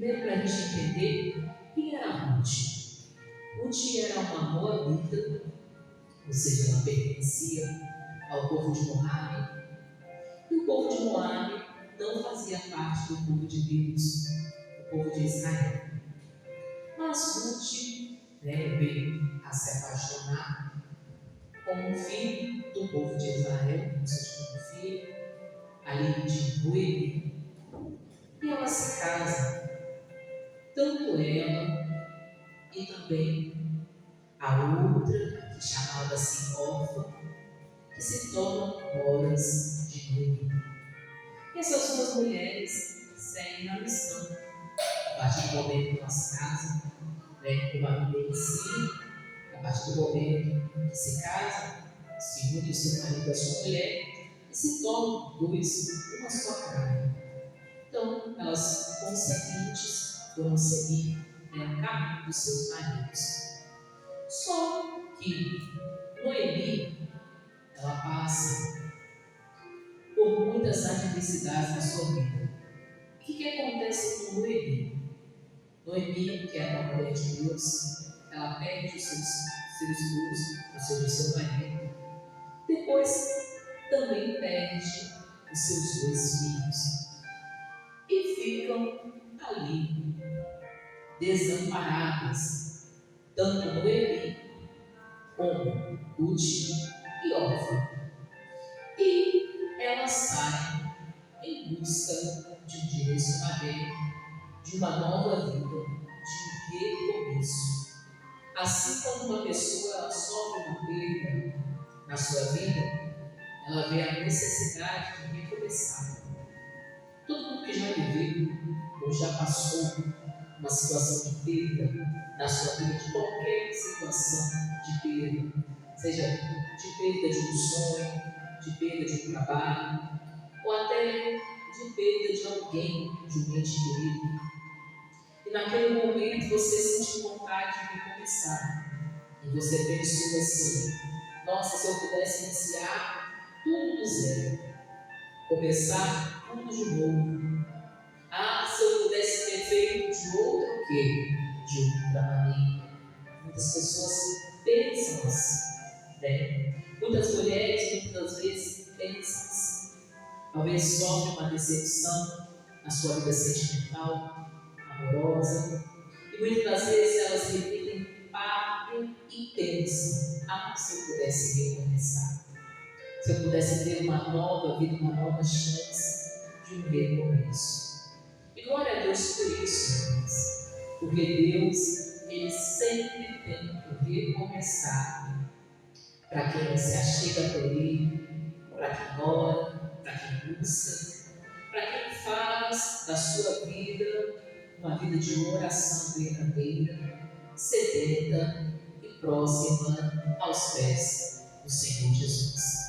Primeiro, para a gente entender quem era Ruth. Ruth era uma moabita, ou seja, ela pertencia ao povo de Moabe. E o povo de Moabe não fazia parte do povo de Deus, do povo de Israel. Mas Ruth veio a se apaixonar com um filho do povo de Israel, o seu segundo filho, ali de Noemi. E ela se casa, tanto ela e também a outra, que chamava-se Orfa, que se tornam noras de Noemi. E essas duas mulheres seguem a missão. A partir do momento que elas casam, como a Bíblia ensina, a partir do momento que se casam, se une o seu marido e a sua mulher e se tornam dois, uma só carne. Então, elas conseguintes foram seguir o caminho dos seus maridos. Só que Noemi, ela passa por muitas adversidades na sua vida. O que acontece com Noemi? Noemi, que era uma mulher de Deus, ela perde os seus esposos, ou seja, o seu marido. Depois, também perde os seus dois filhos. E ficam ali, desamparadas, tanto Noemi como Ruth e Orfa. E elas saem em busca de um direcionamento, de uma nova vida, de um recomeço. Assim como uma pessoa ela sofre uma perda na sua vida, ela vê a necessidade de recomeçar. Todo mundo que já viveu ou já passou uma situação de perda na sua vida, de qualquer situação de perda, seja de perda de um sonho, de perda de um trabalho, ou até de perda de alguém, de um ente querido. E naquele momento você sentiu vontade de recomeçar. E você pensou assim: nossa, se eu pudesse iniciar tudo do zero, começar tudo de novo. Ah, se eu pudesse ter feito de outra de outra maneira. Muitas pessoas pensam assim, Muitas mulheres, muitas vezes, pensam assim. Talvez sofrem uma decepção na sua vida sentimental, amorosa. E muitas das vezes elas repetem papo e pensam: ah, se eu pudesse recomeçar. Se eu pudesse ter uma nova vida, uma nova chance de um recomeço. E glória a Deus por isso, irmãos. Porque Deus, Ele sempre tem que recomeçar para quem se achega por Ele, para quem ora, para quem busca, para quem faz da sua vida uma vida de oração verdadeira, sedenta e próxima aos pés do Senhor Jesus.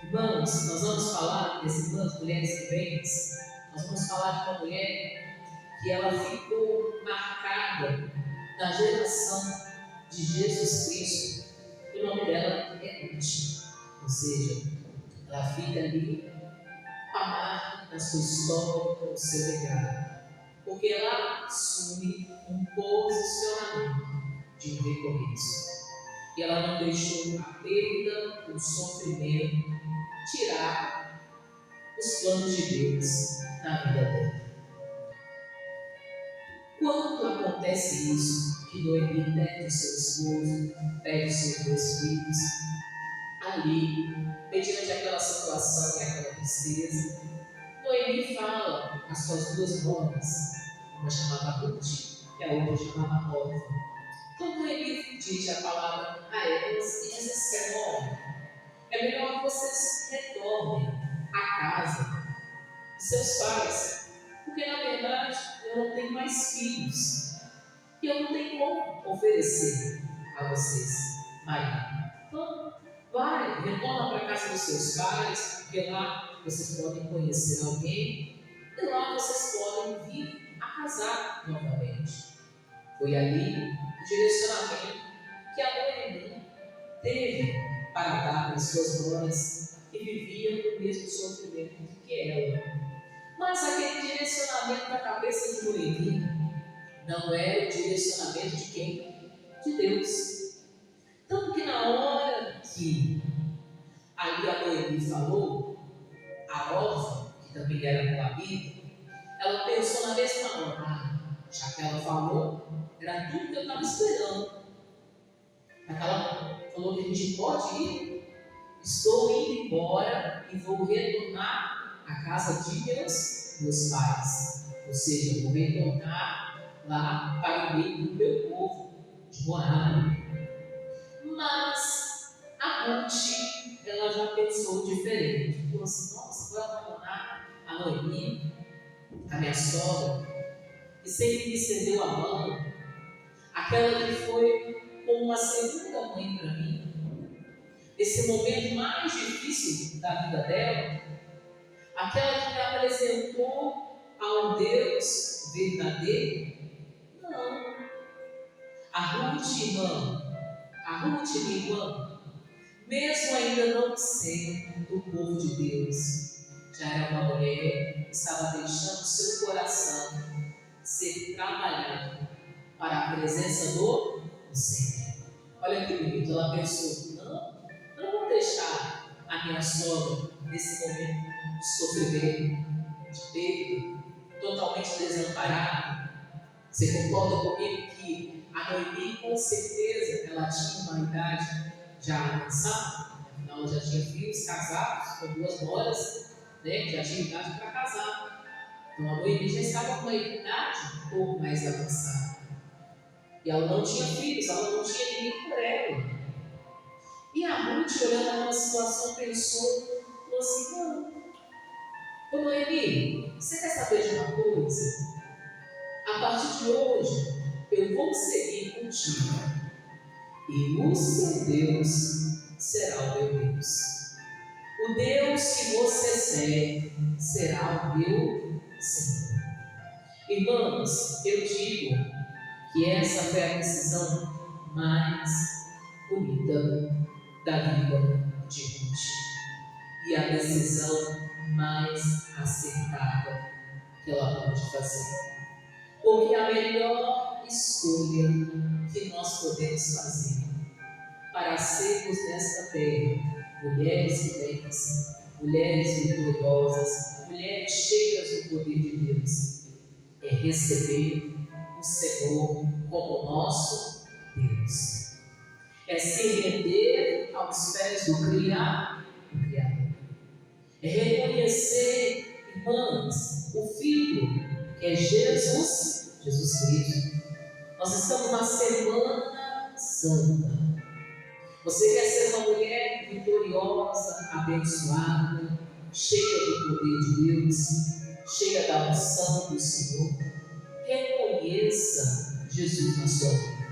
Irmãos, nós vamos falar das irmãs mulheres crentes. Nós vamos falar de uma mulher que ela ficou marcada na geração de Jesus Cristo. O nome dela é Ruth, ou seja, ela fica ali com a marca da sua história, do seu legado, porque ela assume um posicionamento de um recomeço. E ela não deixou a perda, o sofrimento tirar os planos de Deus na vida dela. Quando acontece isso, que Noemi perde o seu esposo, perde os seus dois filhos, ali, mediante aquela situação e aquela tristeza, Noemi fala às suas duas noras, uma chamada Ruth e a outra chamada Orfa. Então Noemi diz a palavra a elas e diz assim: olha, é melhor que vocês retornem à casa de seus pais, porque na verdade eu não tenho mais filhos e eu não tenho como oferecer a vocês marido. Então, vai, retorna para a casa dos seus pais, porque lá vocês podem conhecer alguém e lá vocês podem vir a casar novamente. Foi ali o direcionamento que a Noemi teve para dar para as suas noras que viviam o mesmo sofrimento que ela. Mas aquele direcionamento da cabeça de Noemi não era o direcionamento de quem? De Deus. Tanto que na hora que ali a Noemi falou, a Orfa, que também era moabita, ela pensou na mesma hora: já que ela falou, era tudo que eu estava esperando. Ela falou que a gente pode ir. Estou indo embora e vou retornar à casa de meus pais. Ou seja, eu vou retornar lá para o meio do meu povo, de Moab. Mas a Ruth, ela já pensou diferente. Falou assim: nossa, vou abandonar a Noemi, a minha sogra, que sempre me estendeu a mão, aquela que foi como uma segunda mãe para mim. Esse momento mais difícil da vida dela, aquela que me apresentou ao Deus verdadeiro. Não. A Ruth, minha irmã, mesmo ainda não sendo do povo de Deus, já era uma mulher que estava deixando seu coração ser trabalhado para a presença do Senhor. Olha que bonito, ela pensou: não vou deixar a minha sogra nesse momento de sofrimento, de perda, totalmente desamparada. Você concorda comigo que a Noemi, com certeza, ela tinha uma idade já avançada? Afinal, ela já tinha filhos casados com 2 noras, né? Já tinha idade para casar. Então a Noemi já estava com uma idade um pouco mais avançada. E ela não tinha filhos, ela não tinha ninguém por ela. E a Ruth, olhando aquela situação, pensou, falou assim: não, ô Noemi, você quer saber de uma coisa? A partir de hoje, eu vou seguir contigo, e o seu Deus será o meu Deus. O Deus que você serve será o meu Senhor. Irmãos, eu digo que essa foi a decisão mais bonita da vida de Ruth, e a decisão mais acertada que ela pode fazer. Porque a melhor escolha que nós podemos fazer para sermos nesta terra mulheres viventes, mulheres vitoriosas, mulheres cheias do poder de Deus, é receber o Senhor como nosso Deus. É se render aos pés do Criador. É reconhecer, irmãs, o Filho, que é Jesus Cristo. Nós estamos na Semana Santa. Você quer ser uma mulher vitoriosa, abençoada, cheia do poder de Deus, cheia da unção do Senhor? Reconheça Jesus na sua vida.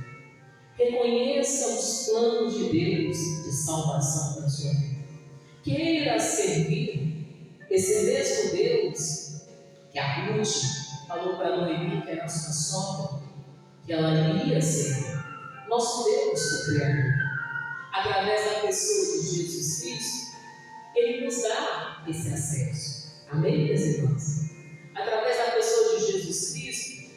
Reconheça os planos de Deus de salvação para a sua vida. Queira servir esse mesmo Deus que a Ruth falou para Noemi, que era a sua sogra, que ela iria servir. Nosso Deus, o Criador, através da pessoa de Jesus Cristo, Ele nos dá esse acesso. Amém, meus irmãos? Através da pessoa de Jesus Cristo,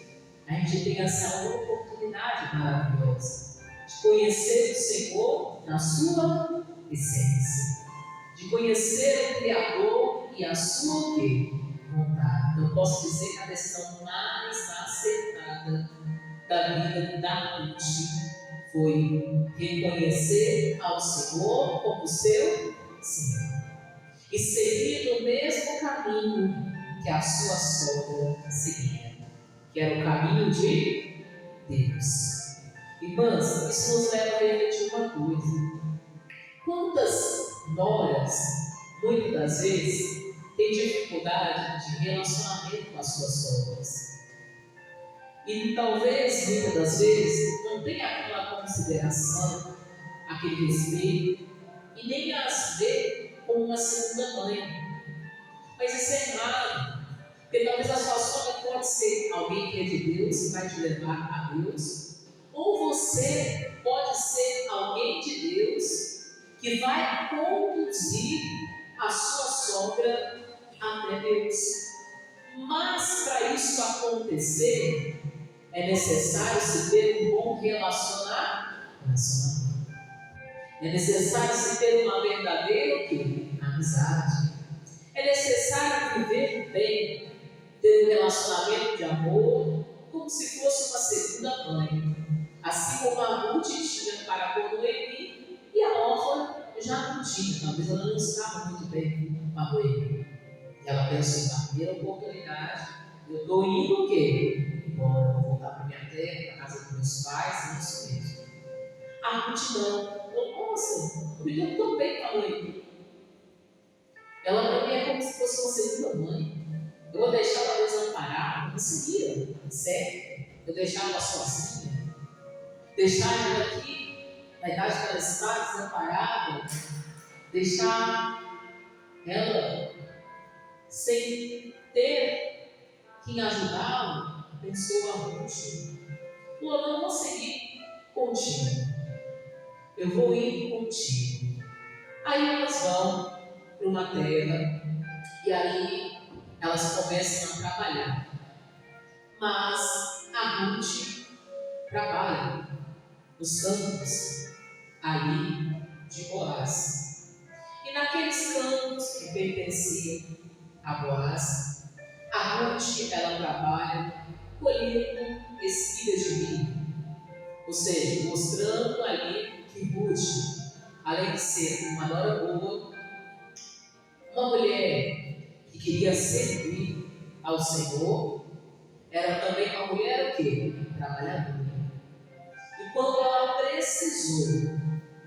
a gente tem essa oportunidade maravilhosa de conhecer o Senhor na sua essência, de conhecer o Criador e a sua vontade. Eu posso dizer que a decisão mais acertada da vida da Ruth foi reconhecer ao Senhor como seu Senhor e seguir no mesmo caminho que a sua sogra seguia, que era o caminho de Deus. Irmãs, isso nos leva a refletir uma coisa: quantas noras, muitas das vezes, têm dificuldade de relacionamento com as suas sogras? E talvez, muitas das vezes, não tenha aquela consideração, aquele respeito, e nem as vê como uma segunda mãe. Mas isso é errado, porque talvez a sua sogra pode ser alguém que é de Deus, que vai te levar a Deus, ou você pode ser alguém de Deus, que vai conduzir a sua sogra até Deus. Mas para isso acontecer, é necessário se ter um bom relacionamento. É necessário se ter uma verdadeira o quê? Amizade. É necessário viver bem, ter um relacionamento de amor, como se fosse uma segunda mãe. Assim como a Ruth tinha para com Noemi, e a órfã já não tinha, talvez ela não estava muito bem com a Noemi. E ela pensou, na primeira oportunidade, eu estou indo o quê? Embora, eu vou voltar para minha terra, para a casa dos meus pais, isso mesmo. A Ruth não. Falou, nossa, eu me deu tão bem com a Noemi. Ela para mim é como se fosse uma segunda mãe. Eu vou deixar ela desamparada, não seria certo. Eu deixar ela sozinha. Deixar ela aqui, na idade que ela está, desamparada. Deixar ela sem ter quem ajudá-la. Pensou a Ruth. Falou, não vou seguir contigo. Eu vou ir contigo. Aí elas vão para uma terra e aí elas começam a trabalhar. Mas a Ruth trabalha nos campos ali de Boaz. E naqueles campos que pertenciam a Boaz, a Ruth ela trabalha colhendo espigas de milho. Ou seja, mostrando ali que Ruth, além de ser uma nora boa, uma mulher que queria servir ao Senhor, era também uma mulher o quê? Trabalhadora. E quando ela precisou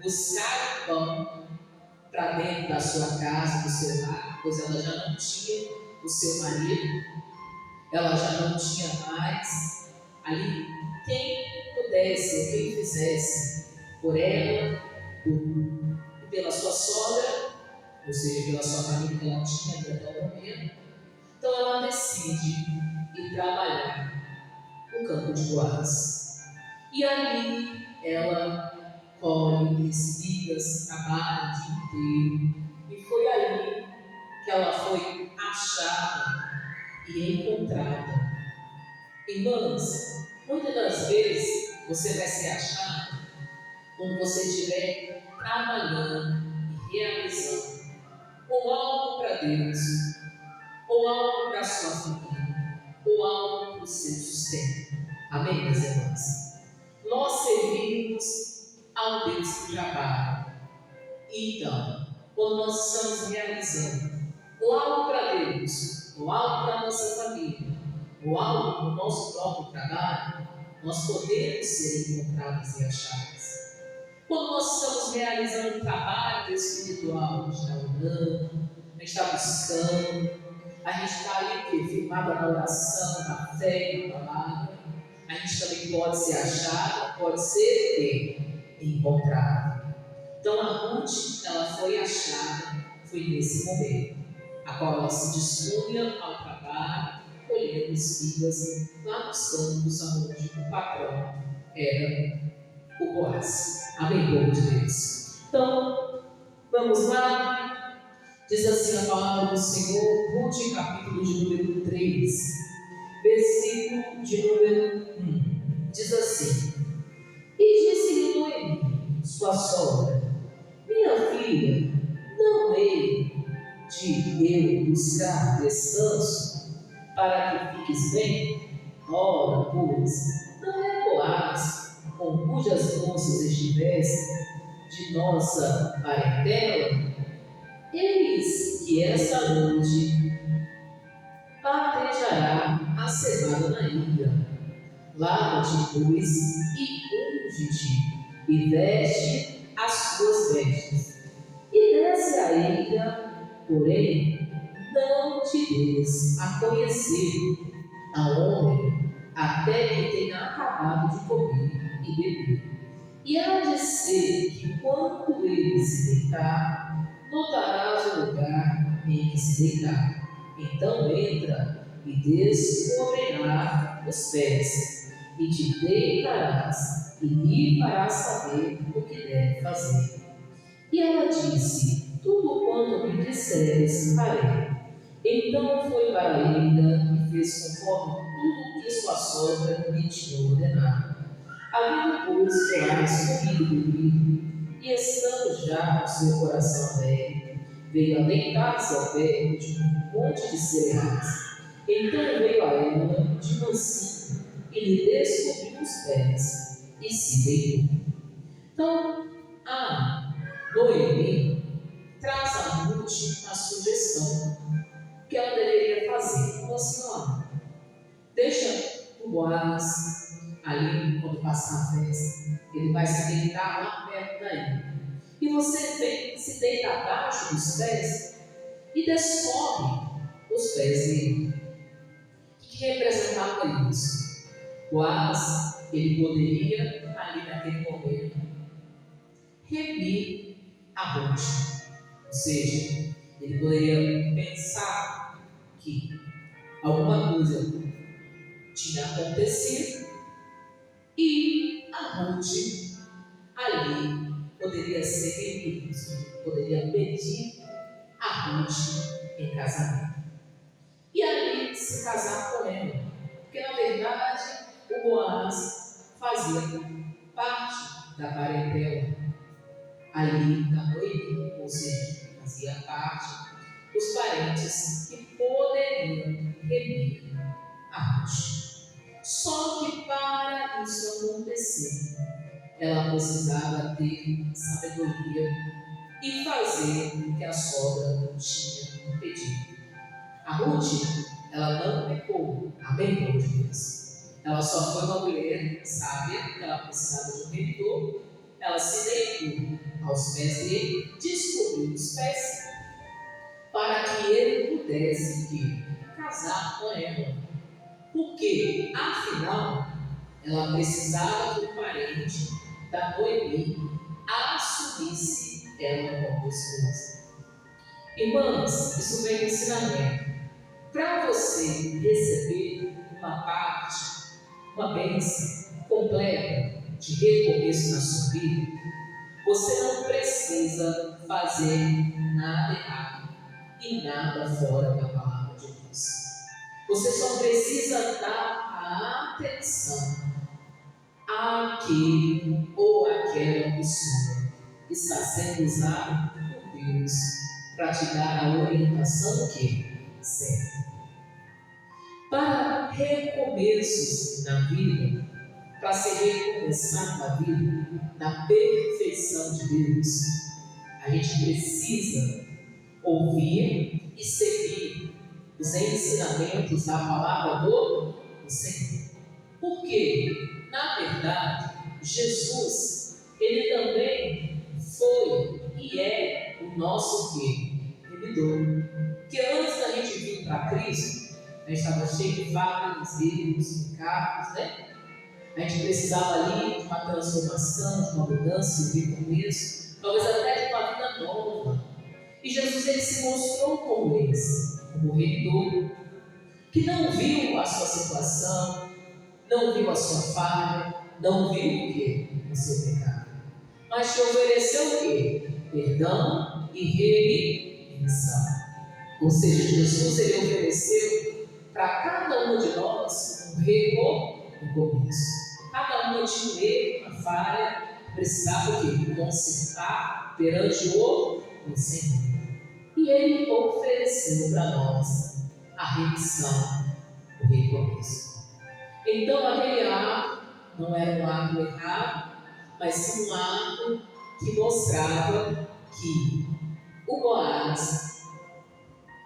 buscar o pão para dentro da sua casa, do seu lar, pois ela já não tinha o seu marido, ela já não tinha mais ali quem pudesse, quem fizesse por ela, e pela sua sogra, ou seja, pela sua família que ela tinha até o momento. Então ela decide ir trabalhar no campo de Boaz. E ali ela colhe espigas, trabalha o dia inteiro. E foi ali que ela foi achada e encontrada. Irmãs, muitas das vezes você vai ser achado quando você estiver trabalhando e realizando ou algo para Deus, ou algo para a sua família, ou algo para o seu sustento. Amém, meus irmãos? Nós servimos ao Deus que trabalha. Então, quando nós estamos realizando ou algo para Deus, ou algo para a nossa família, ou algo no nosso próprio trabalho, nós podemos ser encontrados e achados. Quando nós estamos realizando um trabalho espiritual, a gente está orando, a gente está buscando, a gente está ali firmado na oração, na fé, na palavra, a gente também pode ser achado, pode ser encontrado. Então a Ruth, ela foi achada, foi nesse momento, a qual ela se dispunha ao trabalho, colhendo espigas lá nos campos onde o patrão era o Boaz. Amém, povo de Deus? Então, vamos lá. Diz assim a palavra do Senhor, Ruth, capítulo de número 3, versículo de número 1. Diz assim: E disse-lhe Noemi, sua sogra: Minha filha, não hei de eu buscar descanso para que fiques bem? Ora, pois, não é Boaz com cujas moças estivesse de nossa parentela? Eis que esta noite patejará a cevada na ilha. Lava-te, pois, e unge-te, e veste as suas vestes, e desce a ilha, porém não te des a conhecer a homem até que tenha acabado de comer e beber. E há de ser que quando ele se deitar, notarás o lugar em que se deitar. Então entra e descobrirá os pés, e te deitarás, e lhe farás saber o que deve fazer. E ela disse: Tudo quanto me disseres farei. Então foi para a ilha e fez conforme tudo que sua sogra lhe tinha ordenado. Havendo, pois, Boaz comido e bebido, e estando já o seu coração alegre, veio a deitar-se ao pé de um monte de cereais. Então veio a ela de mansinho e lhe descobriu os pés e se deitou. Então, a Noemi traz a Ruth a sugestão que ela deveria fazer. Falou assim: ó, deixa o Boaz ali quando passar a festa, ele vai se deitar lá perto daí. E você vem, se deita abaixo dos pés e descobre os pés dele. O que representava isso? Boaz, ele poderia ali naquele momento remir a Ruth. Ou seja, ele poderia pensar que alguma coisa tinha acontecido e a Ruth ali poderia ser remida, poderia pedir a Ruth em casamento. E ali se casar com ela. Porque na verdade o Boaz fazia parte da parentela ali da Noemi, ou seja, fazia parte dos parentes que poderiam remir a Ruth. Só que para isso acontecer, ela precisava ter sabedoria e fazer o que a sogra não tinha pedido. A Ruth, ela não pecou, amém, povo de Deus. Ela só foi uma mulher sábia, ela precisava de um mentor, ela se deitou aos pés dele, descobriu os pés, para que ele pudesse casar com ela. Porque, afinal, ela precisava que o parente da Noemi assumisse ela como esposa. Irmãs, isso vem do ensinamento. Para você receber uma parte, uma bênção completa de recomeço na sua vida, você não precisa fazer nada errado e nada fora da palavra de Deus. Você só precisa dar a atenção àquele ou àquela pessoa que está sendo usada por Deus para te dar a orientação que certa. Para recomeços na vida, para se recomeçar na vida, na perfeição de Deus, a gente precisa ouvir e seguir os ensinamentos da palavra do Senhor. Porque, na verdade, Jesus, ele também foi e é o nosso remidor. Porque antes da gente vir para Cristo, a gente estava cheio de vacas, erros, pecados, né? A gente precisava ali de uma transformação, de uma mudança, de um recomeço, talvez até de uma vida nova. E Jesus, ele se mostrou como esse, como remidor, que não viu a sua situação, não viu a sua falha, não viu o quê? O seu pecado. Mas te ofereceu o quê? Perdão e remissão. Ou seja, Jesus, ele ofereceu para cada um de nós um recomeço. Cada um tinha um erro, uma falha, precisava o quê? Consertar perante o Senhor. E ele ofereceu para nós a remissão, o recomeço. Então aquele ato não era um ato errado, mas sim um ato que mostrava que o Boaz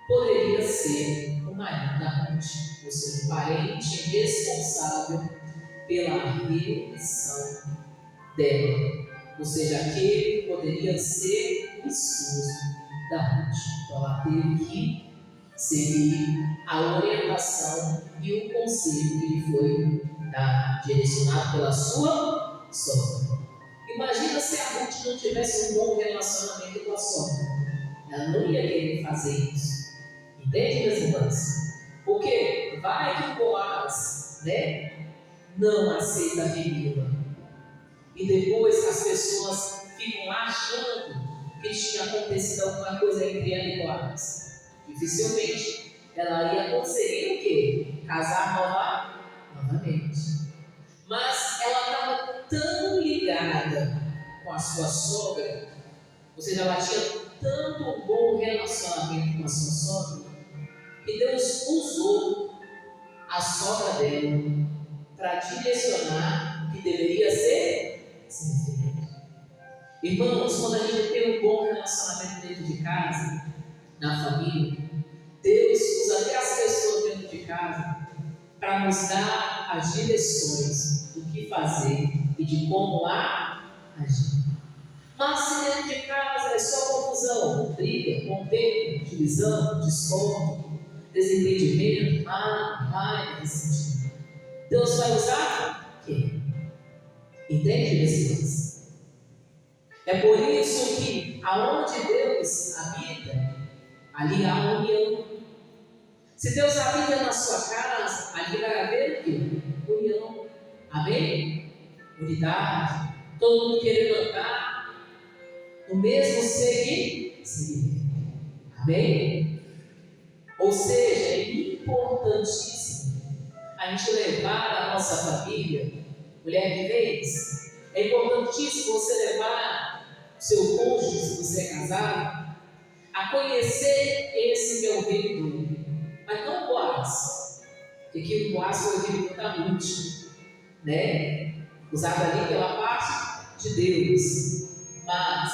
poderia ser o marido da Ruth, ou seja, o parente responsável pela remissão dela, ou seja, aquele que poderia ser o esposo da Ruth. Então ela teve que seguir a orientação e o conselho que lhe foi direcionado pela sua sogra. Imagina se a Ruth não tivesse um bom relacionamento com a sogra. Ela não ia querer fazer isso. Entende, minhas irmãs? Porque vai que o Boaz, não aceita a remida. E depois as pessoas ficam lá achando que tinha acontecido alguma coisa entre ela e Boaz. Dificilmente ela ia conseguir o quê? Casar novamente. Mas ela estava tão ligada com a sua sogra, ou seja, ela tinha tanto um bom relacionamento com a sua sogra, que Deus usou a sogra dela para direcionar o que deveria ser feito. Irmãos, quando a gente tem um bom relacionamento dentro de casa, na família, Deus usa até as pessoas dentro de casa para nos dar as direções do que fazer e de como agir. Mas se dentro de casa é só confusão, briga, contenda, divisão, discórdia, desentendimento, raiva, ressentimento, Deus vai usar quem? Entende, meus irmãos? É por isso que aonde Deus habita, ali há união. Se Deus habita na sua casa, ali vai haver o quê? União. Amém? Unidade. Todo mundo querendo andar no mesmo segmento. Amém? Ou seja, é importantíssimo a gente levar a nossa família, mulher de vez, é importantíssimo você levar o seu cônjuge, se você é casado, a conhecer esse meu reino, mas não o Boaz, porque aqui o Boaz foi o reino da Ruth, né? Usado ali pela parte de Deus, mas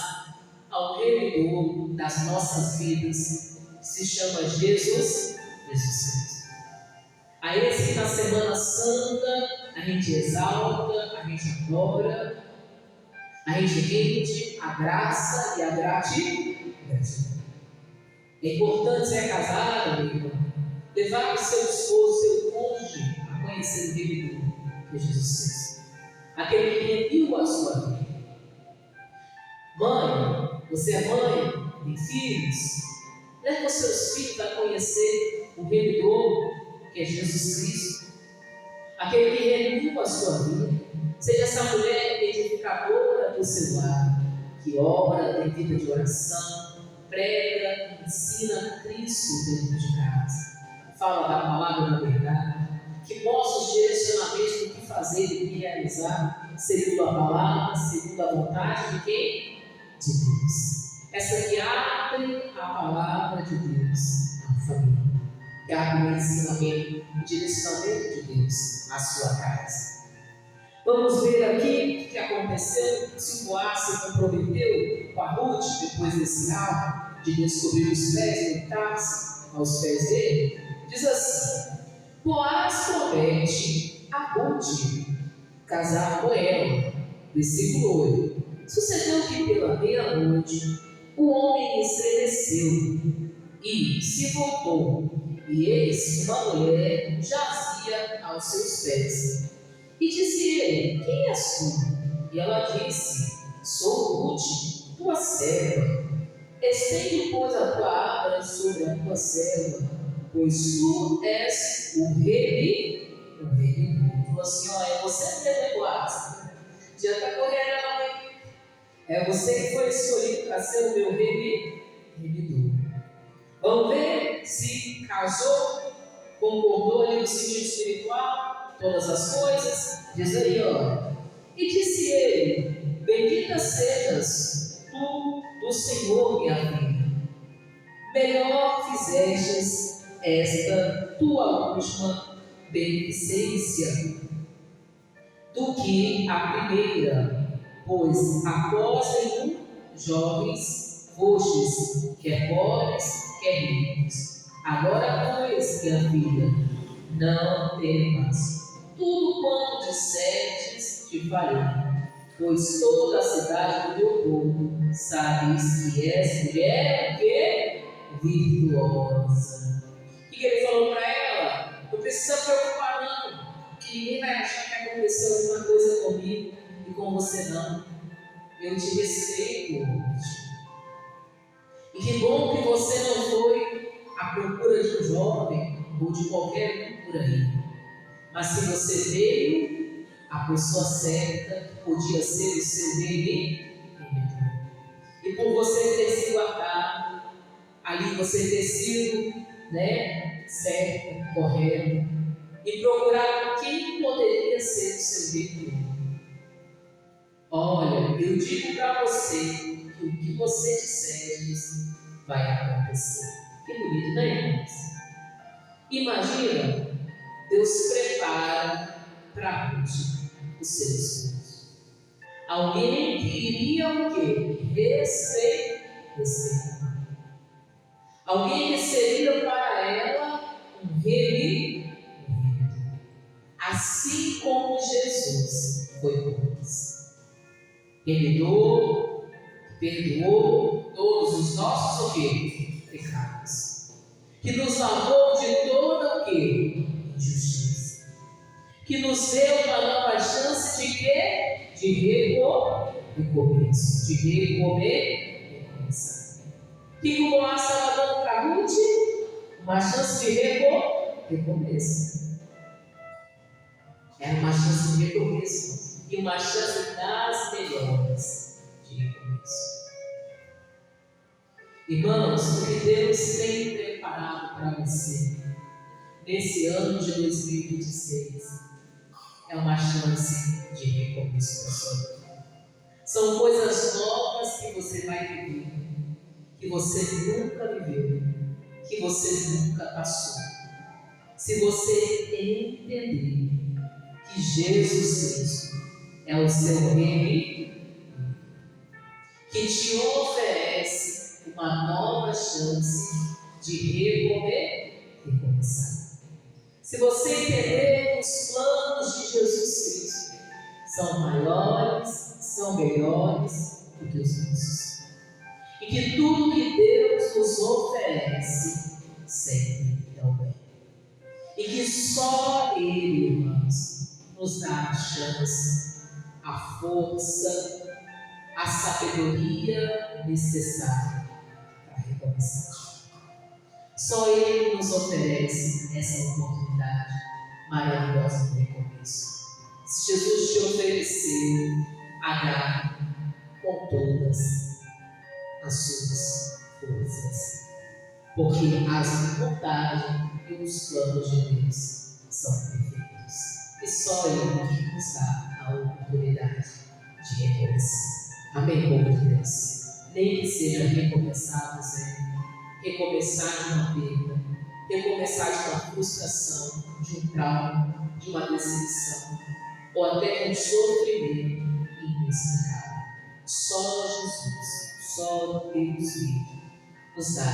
ao redor das nossas vidas, que se chama Jesus Cristo. A esse que na Semana Santa a gente exalta, a gente adora, a gente rende a graça e a gratidão. É importante ser casada, meu irmão, levar o seu esposo, seu cônjuge a conhecer o Redentor, que é Jesus Cristo, aquele que remiu a sua vida. Mãe, você é mãe, tem filhos, leve os seus filhos a conhecer o Redentor, que é Jesus Cristo, aquele que remiu a sua vida. Seja essa mulher edificadora do seu lar, que ora, tem vida de oração, prega, ensina Cristo dentro de casa, fala da palavra da verdade, que mostra os direcionamentos do que fazer e do que realizar, segundo a palavra, segundo a vontade de quem? De Deus. Essa que abre a palavra de Deus à família, que abre o ensinamento, o direcionamento de Deus à sua casa. Vamos ver aqui o que aconteceu, se o Boaz se comprometeu com a Ruth depois desse ato de descobrir os pés, deitar-se aos pés dele. Diz assim: Boaz promete a Ruth casar com ela. Versículo 8. Sucedeu que pela meia-noite o homem estremeceu e se voltou, e eis que uma mulher jazia aos seus pés. E disse ele: Quem és tu? E ela disse: Sou Ruth, tua serva. Estende, pois, a tua arma sobre a tua serva, pois tu és o rei do mundo. Assim, ó, é você que é Boaz. Já está correndo, não, hein? É você que foi escolhido para ser o meu remidor. Vamos ver se casou, concordou ali no sentido espiritual, todas as coisas. Diz aí, ó. E disse ele: Bendita sejas tu do Senhor, minha filha. Melhor fizestes esta tua última beneficência do que a primeira, pois após nenhum jovens fostes, quer pobres, quer ricos. Agora, pois, minha filha, não temas. Tudo quanto dissertes te farei, pois toda a cidade do teu povo sabes que és mulher o quê? Virtuosa. O que ele falou para ela? Não precisa preocupar não, que ninguém vai achar que aconteceu alguma coisa comigo e com você não. Eu te respeito. E que bom que você não foi à procura de um jovem ou de qualquer um por aí. Mas se você veio, a pessoa certa podia ser o seu remedor. E por você ter sido guardado, ali você ter sido, certa, correta, e procurar quem poderia ser o seu rei. Olha, eu digo para você que o que você disser vai acontecer. Que bonito, né, irmãos? Imagina, Deus prepara para Ruth o seu esposo. Alguém que iria o quê? Respeitar. Alguém que seria para ela um rei. Assim como Jesus foi por nós. Remedou, perdoou todos os nossos o quê? Pecados. Que nos lavou de toda o quê? Injustiça. Que nos deu uma nova chance de quê? De recomeço. De recomeçar. Que o Boaz estava dando para Ruth? Uma chance de recomeço. Era uma chance de recomeço. E uma chance das melhores de recomeço. Irmãos, o que Deus tem preparado para você nesse ano de 2026 é uma chance de recomeço para sua vida. São coisas novas que você vai viver, que você nunca viveu, que você nunca passou. Se você entender que Jesus Cristo é o seu rei, que te oferece uma nova chance de recomeçar. Se você entender que os planos de Jesus Cristo são maiores, são melhores do que os nossos, e que tudo que Deus nos oferece sempre é o bem, e que só Ele, irmãos, nos dá a chance, a força, a sabedoria necessária para recomeçar. Só Ele nos oferece essa oportunidade maravilhosa de recomeço. Se Jesus te ofereceu, agarre com todas as suas forças, porque as vontades e os planos de Deus são perfeitos, e só Ele nos dá a oportunidade de recomeçar. Amém, povo de Deus? Nem que seja recomeçar do zero, recomeçar de uma perda, recomeçar de uma frustração, de um trauma, de uma decepção, ou até de um sofrimento inexplicável. Só Jesus, só Deus vivo, nos dá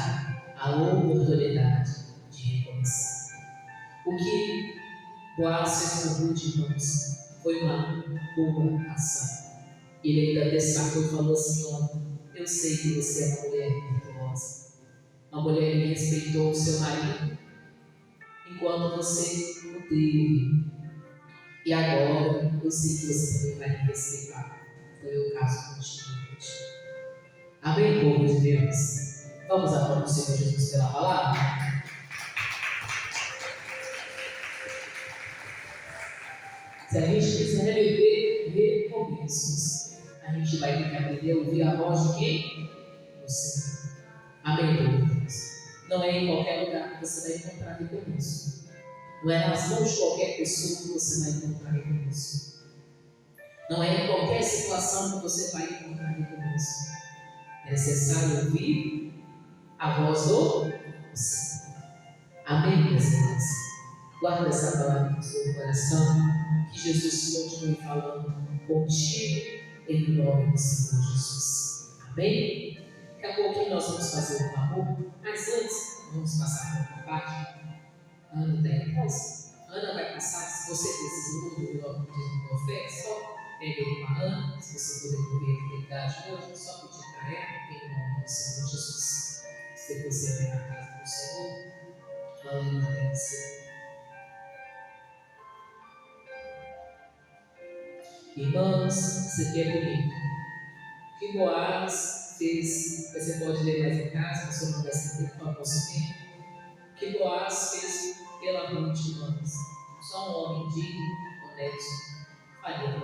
a oportunidade de recomeçar. O que Boaz fez com Ruth, irmãos, foi uma boa ação. Ele ainda destacou e falou assim: olha, eu sei que você é uma mulher virtuosa, uma mulher que respeitou o seu marido enquanto você o teve, e agora eu sei que você também vai me respeitar. Foi o caso contigo. Amém, povo de Deus? Vamos aplaudir o Senhor Jesus pela palavra? Se a gente quiser viver recomeços, a gente vai ter que aprender a ouvir a voz de quem? Do Senhor. Amém, povo de Deus? Não é em qualquer lugar que você vai encontrar recomeço. Não é nas mãos de qualquer pessoa que você vai encontrar recomeço. Não é em qualquer situação que você vai encontrar recomeço. É necessário ouvir a voz do Senhor. Amém, minhas irmãs? Guarda essa palavra no seu coração. Que Jesus continue falando contigo em nome do Senhor Jesus. Amém? Daqui a pouquinho nós vamos fazer um amor, mas antes vamos passar por uma parte. Ana está em casa. Ana vai passar. Se você precisa do nome de oferta, só pegue com a Ana. Se você puder comer a atividade hoje, só pedir para ela em nome do Senhor Jesus. Se você vem na casa do Senhor, Ana deve ser. Irmãos, isso aqui é bonito. O que Boaz fez, você pode ler mais em casa, se você não der esse tempo para consumir. O que Boaz fez pela Ruth, irmãos? Só um homem digno, honesto, faria.